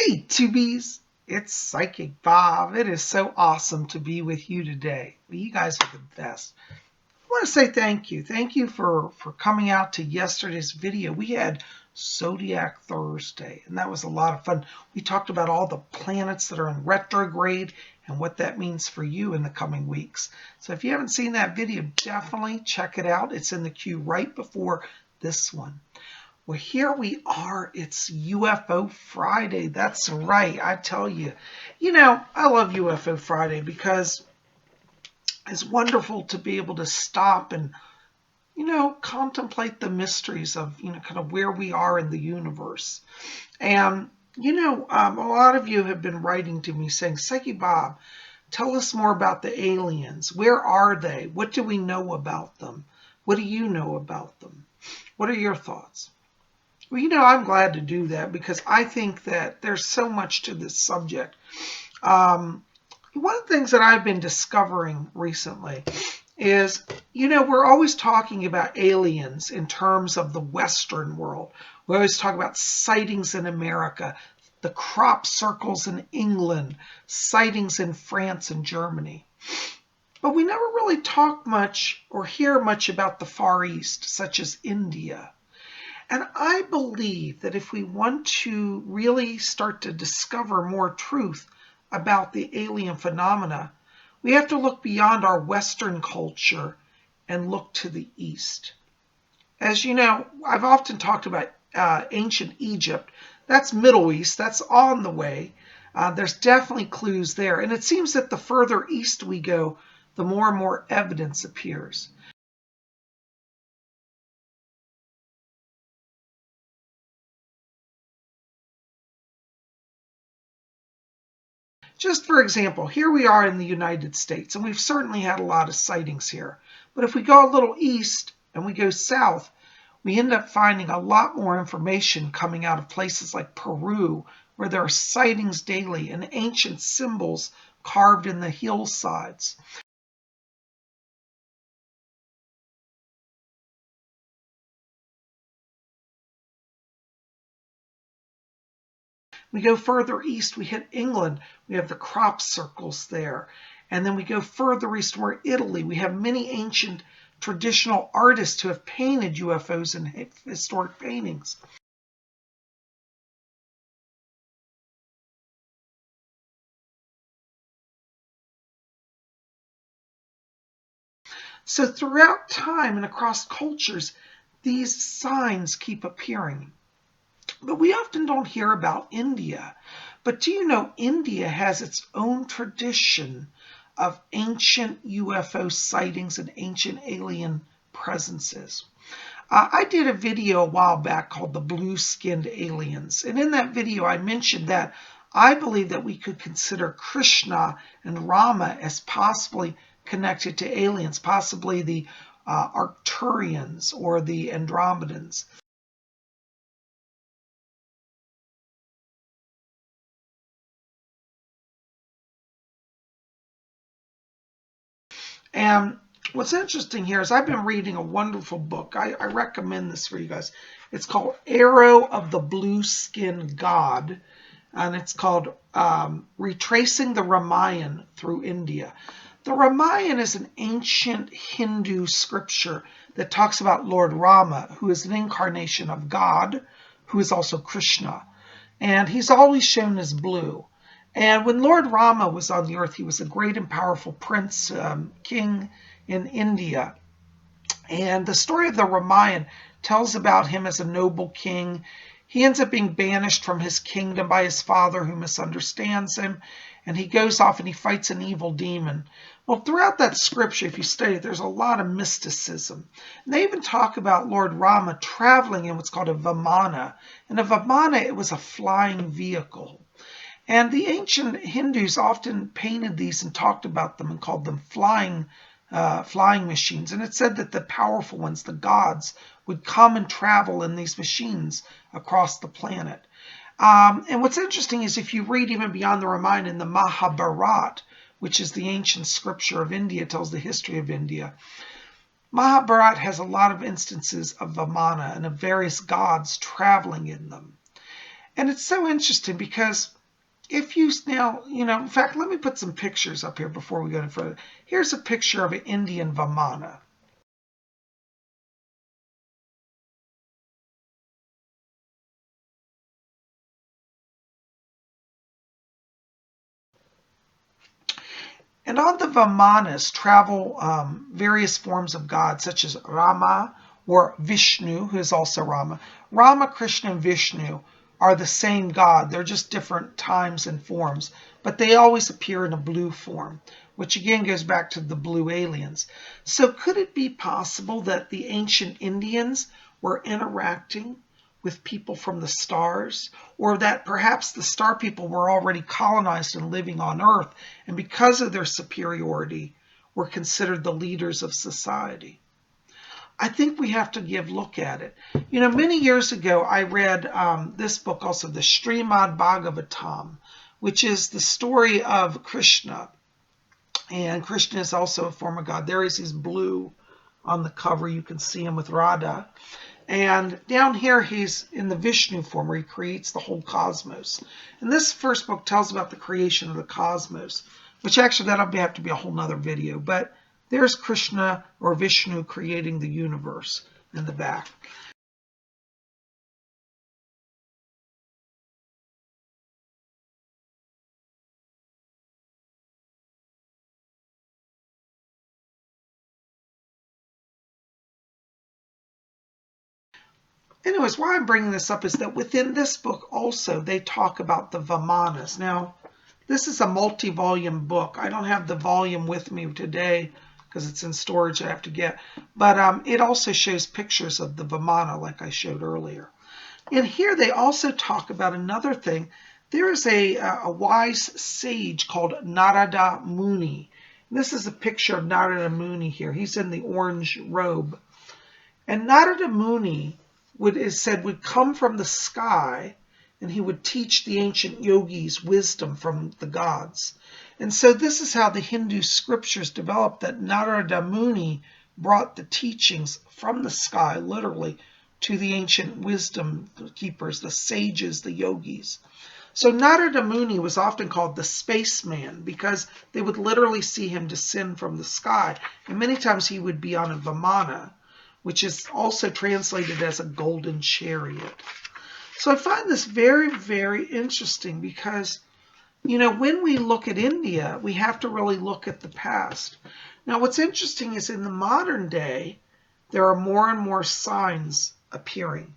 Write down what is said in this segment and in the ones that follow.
Hey, Tubies! It's Psychic Bob. It is so awesome to be with you today. You guys are the best. I want to say thank you. Thank you for coming out to yesterday's video. We had Zodiac Thursday, and that was a lot of fun. We talked about all the planets that are in retrograde and what that means for you in the coming weeks. So if you haven't seen that video, definitely check it out. It's in the queue right before this one. Well, here we are. It's UFO Friday. That's right. I tell you, I love UFO Friday because it's wonderful to be able to stop and, contemplate the mysteries of, kind of where we are in the universe. And, a lot of you have been writing to me saying, Psyche Bob, tell us more about the aliens. Where are they? What do we know about them? What do you know about them? What are your thoughts? Well, I'm glad to do that because I think that there's so much to this subject. One of the things that I've been discovering recently is, we're always talking about aliens in terms of the Western world. We always talk about sightings in America, the crop circles in England, sightings in France and Germany. But we never really talk much or hear much about the Far East, such as India. And I believe that if we want to really start to discover more truth about the alien phenomena, we have to look beyond our Western culture and look to the East. As you know, I've often talked about ancient Egypt. That's Middle East. That's on the way. There's definitely clues there. And it seems that the further east we go, the more and more evidence appears. Just for example, here we are in the United States, and we've certainly had a lot of sightings here. But if we go a little east and we go south, we end up finding a lot more information coming out of places like Peru, where there are sightings daily and ancient symbols carved in the hillsides. We go further east, we hit England, we have the crop circles there. And then we go further east, we're Italy. We have many ancient traditional artists who have painted UFOs in historic paintings. So throughout time and across cultures, these signs keep appearing. But we often don't hear about India. But do you know India has its own tradition of ancient UFO sightings and ancient alien presences? I did a video a while back called The Blue-Skinned Aliens. And in that video, I mentioned that I believe that we could consider Krishna and Rama as possibly connected to aliens, possibly the Arcturians or the Andromedans. And what's interesting here is I've been reading a wonderful book. I recommend this for you guys. It's called Arrow of the Blue-Skinned God, and it's called Retracing the Ramayana Through India. The Ramayana is an ancient Hindu scripture that talks about Lord Rama, who is an incarnation of God, who is also Krishna. And he's always shown as blue. And when Lord Rama was on the earth, he was a great and powerful prince, king in India. And the story of the Ramayana tells about him as a noble king. He ends up being banished from his kingdom by his father, who misunderstands him. And he goes off and he fights an evil demon. Well, throughout that scripture, if you study it, there's a lot of mysticism. And they even talk about Lord Rama traveling in what's called a vimana. And a vimana, it was a flying vehicle. And the ancient Hindus often painted these and talked about them and called them flying machines. And it said that the powerful ones, the gods, would come and travel in these machines across the planet. And what's interesting is if you read even beyond the Ramayana in the Mahabharata, which is the ancient scripture of India, tells the history of India. Mahabharata has a lot of instances of Vimana and of various gods traveling in them. And it's so interesting because if you now, in fact, let me put some pictures up here before we go any further. Here's a picture of an Indian vimana. And on the Vimanas travel various forms of God, such as Rama or Vishnu, who is also Rama. Rama, Krishna, and Vishnu are the same God. They're just different times and forms, but they always appear in a blue form, which again goes back to the blue aliens. So could it be possible that the ancient Indians were interacting with people from the stars, or that perhaps the star people were already colonized and living on Earth, and because of their superiority, were considered the leaders of society? I think we have to give a look at it. Many years ago, I read this book also, the Srimad Bhagavatam, which is the story of Krishna. And Krishna is also a form of God. There he's blue on the cover. You can see him with Radha. And down here, he's in the Vishnu form, where he creates the whole cosmos. And this first book tells about the creation of the cosmos, which actually that'll have to be a whole nother video. But there's Krishna or Vishnu creating the universe in the back. Anyways, why I'm bringing this up is that within this book also, they talk about the Vimanas. Now, this is a multi-volume book. I don't have the volume with me today because it's in storage I have to get. But it also shows pictures of the Vimana like I showed earlier. And here they also talk about another thing. There is a wise sage called Narada Muni. This is a picture of Narada Muni here. He's in the orange robe. And Narada Muni would come from the sky, and he would teach the ancient yogis wisdom from the gods. And so this is how the Hindu scriptures developed, that Narada Muni brought the teachings from the sky, literally, to the ancient wisdom keepers, the sages, the yogis. So Narada Muni was often called the spaceman because they would literally see him descend from the sky. And many times he would be on a Vimana, which is also translated as a golden chariot. So I find this very, very interesting because, when we look at India, we have to really look at the past. Now, what's interesting is in the modern day, there are more and more signs appearing.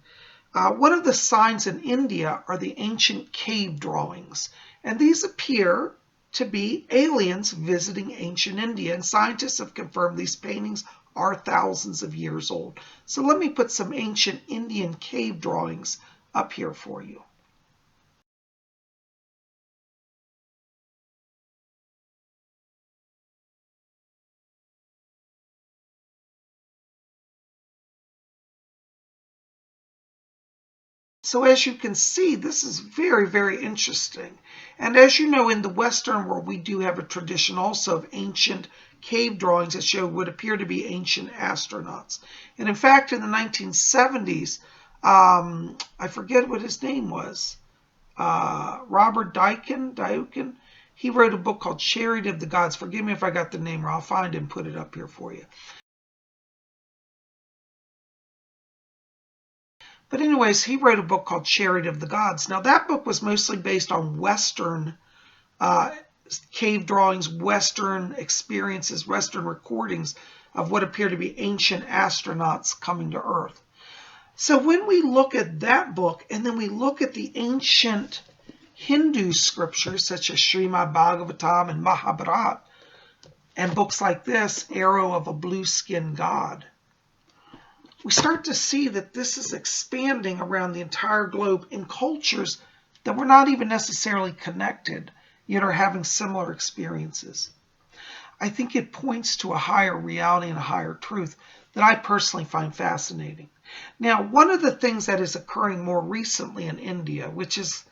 One of the signs in India are the ancient cave drawings, and these appear to be aliens visiting ancient India, and scientists have confirmed these paintings are thousands of years old. So let me put some ancient Indian cave drawings up here for you. So as you can see, this is very, very interesting. And as you know, in the Western world, we do have a tradition also of ancient cave drawings that show what appear to be ancient astronauts. And in fact, in the 1970s, I forget what his name was, Robert Duycken, he wrote a book called Chariot of the Gods. Forgive me if I got the name wrong. I'll find it and put it up here for you. But anyways, he wrote a book called Chariot of the Gods. Now, that book was mostly based on Western cave drawings, Western experiences, Western recordings of what appear to be ancient astronauts coming to Earth. So when we look at that book, and then we look at the ancient Hindu scriptures, such as Srimad Bhagavatam and Mahabharata, and books like this, Arrow of a Blue-Skinned God, we start to see that this is expanding around the entire globe in cultures that were not even necessarily connected, yet are having similar experiences. I think it points to a higher reality and a higher truth that I personally find fascinating. Now, one of the things that is occurring more recently in India, which is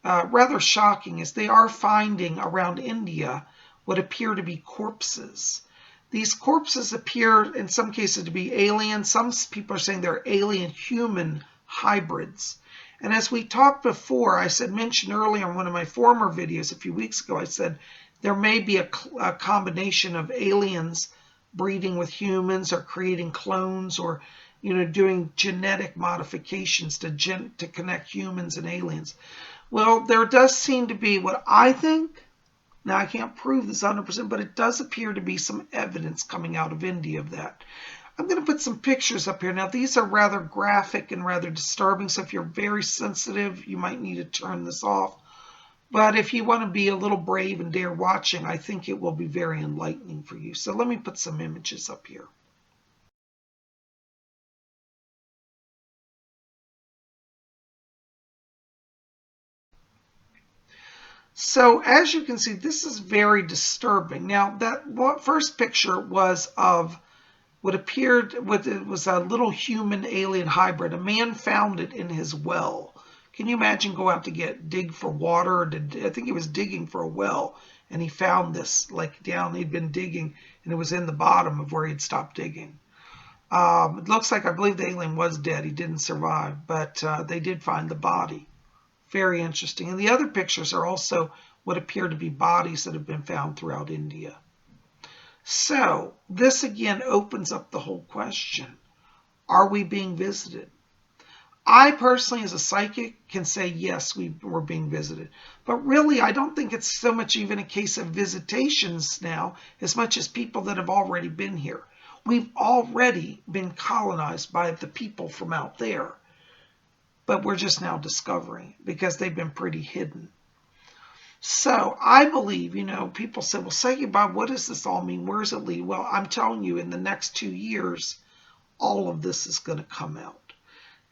rather shocking, is they are finding around India what appear to be corpses. These corpses appear in some cases to be alien. Some people are saying they're alien-human hybrids. And as we talked before, mentioned earlier in one of my former videos a few weeks ago, I said there may be a combination of aliens breeding with humans or creating clones or doing genetic modifications to connect humans and aliens. Well, there does seem to be what I think. Now, I can't prove this 100%, but it does appear to be some evidence coming out of India of that. I'm going to put some pictures up here. Now, these are rather graphic and rather disturbing, so if you're very sensitive, you might need to turn this off. But if you want to be a little brave and dare watching, I think it will be very enlightening for you. So let me put some images up here. So as you can see, this is very disturbing. Now, that first picture was of what appeared it was a little human alien hybrid. A man found it in his well. Can you imagine go out to dig for water? I think he was digging for a well, and he found this down. He'd been digging, and it was in the bottom of where he'd stopped digging. It looks like I believe the alien was dead. He didn't survive, but they did find the body. Very interesting. And the other pictures are also what appear to be bodies that have been found throughout India. So this again opens up the whole question. Are we being visited? I personally, as a psychic, can say yes, we're being visited. But really, I don't think it's so much even a case of visitations now, as much as people that have already been here. We've already been colonized by the people from out there. But we're just now discovering it because they've been pretty hidden. So I believe, people say, well, say, Bob, what does this all mean? Where does it lead? Well, I'm telling you, in the next 2 years, all of this is going to come out.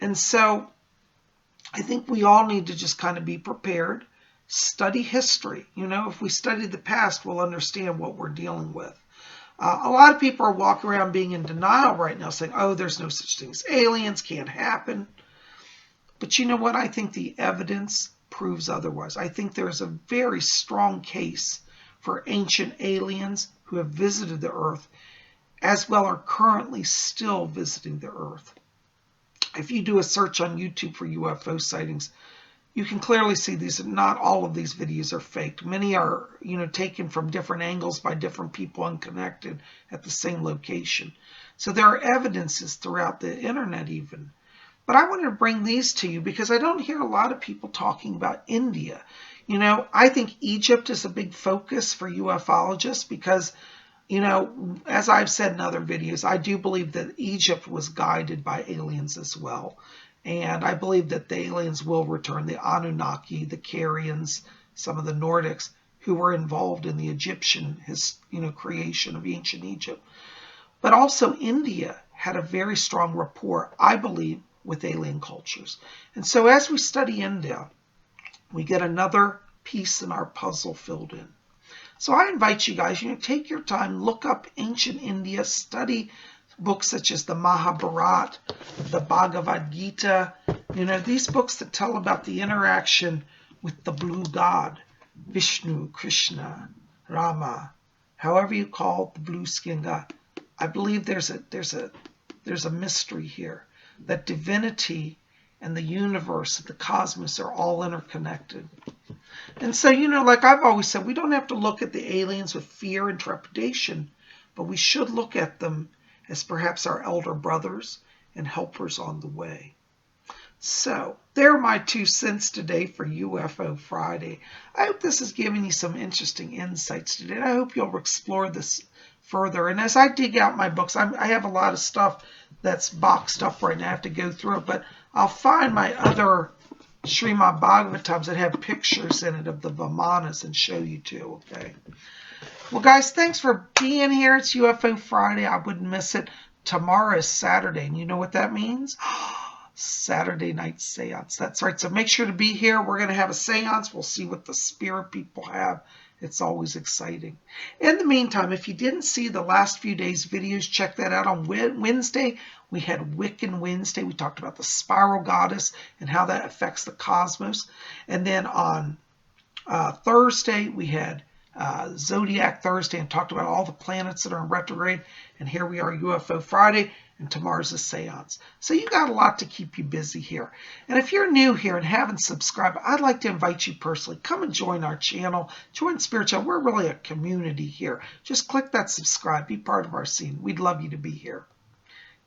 And so I think we all need to just kind of be prepared, study history. If we study the past, we'll understand what we're dealing with. A lot of people are walking around being in denial right now, saying, oh, there's no such thing as aliens, can't happen. But you know what? I think the evidence proves otherwise. I think there's a very strong case for ancient aliens who have visited the Earth, as well are currently still visiting the Earth. If you do a search on YouTube for UFO sightings, you can clearly see not all of these videos are faked. Many are, taken from different angles by different people unconnected at the same location. So there are evidences throughout the internet even. But I wanted to bring these to you because I don't hear a lot of people talking about India. I think Egypt is a big focus for ufologists because, as I've said in other videos, I do believe that Egypt was guided by aliens as well. And I believe that the aliens will return, the Anunnaki, the Carians, some of the Nordics who were involved in the Egyptian creation of ancient Egypt. But also India had a very strong rapport, I believe, with alien cultures. And so as we study India, we get another piece in our puzzle filled in. So I invite you guys, take your time, look up ancient India, study books such as the Mahabharata, the Bhagavad Gita, these books that tell about the interaction with the blue god, Vishnu, Krishna, Rama, however you call the blue skin god. I believe there's a mystery here. That divinity and the universe and the cosmos are all interconnected. And so, like I've always said, we don't have to look at the aliens with fear and trepidation, but we should look at them as perhaps our elder brothers and helpers on the way. So, there are my 2 cents today for UFO Friday. I hope this has given you some interesting insights today. I hope you'll explore this further. And as I dig out my books, I have a lot of stuff that's boxed up right now. I have to go through it, but I'll find my other Srimad Bhagavatams that have pictures in it of the Vimanas and show you too, okay? Well, guys, thanks for being here. It's UFO Friday. I wouldn't miss it. Tomorrow is Saturday, and you know what that means? Saturday night seance. That's right. So make sure to be here. We're going to have a seance. We'll see what the spirit people have. It's always exciting. In the meantime, if you didn't see the last few days' videos, check that out. On Wednesday, we had Wiccan Wednesday. We talked about the spiral goddess and how that affects the cosmos. And then on Thursday, we had Zodiac Thursday and talked about all the planets that are in retrograde. And here we are, UFO Friday. and tomorrow's a seance. So you got a lot to keep you busy here. And if you're new here and haven't subscribed, I'd like to invite you personally. Come and join our channel. Join Spirit Channel. We're really a community here. Just click that subscribe. Be part of our scene. We'd love you to be here.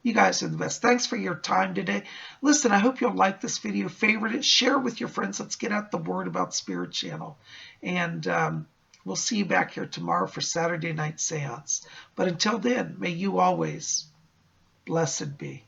You guys are the best. Thanks for your time today. Listen, I hope you'll like this video, favorite it, share it with your friends. Let's get out the word about Spirit Channel. And we'll see you back here tomorrow for Saturday Night Seance. But until then, may you always blessed be.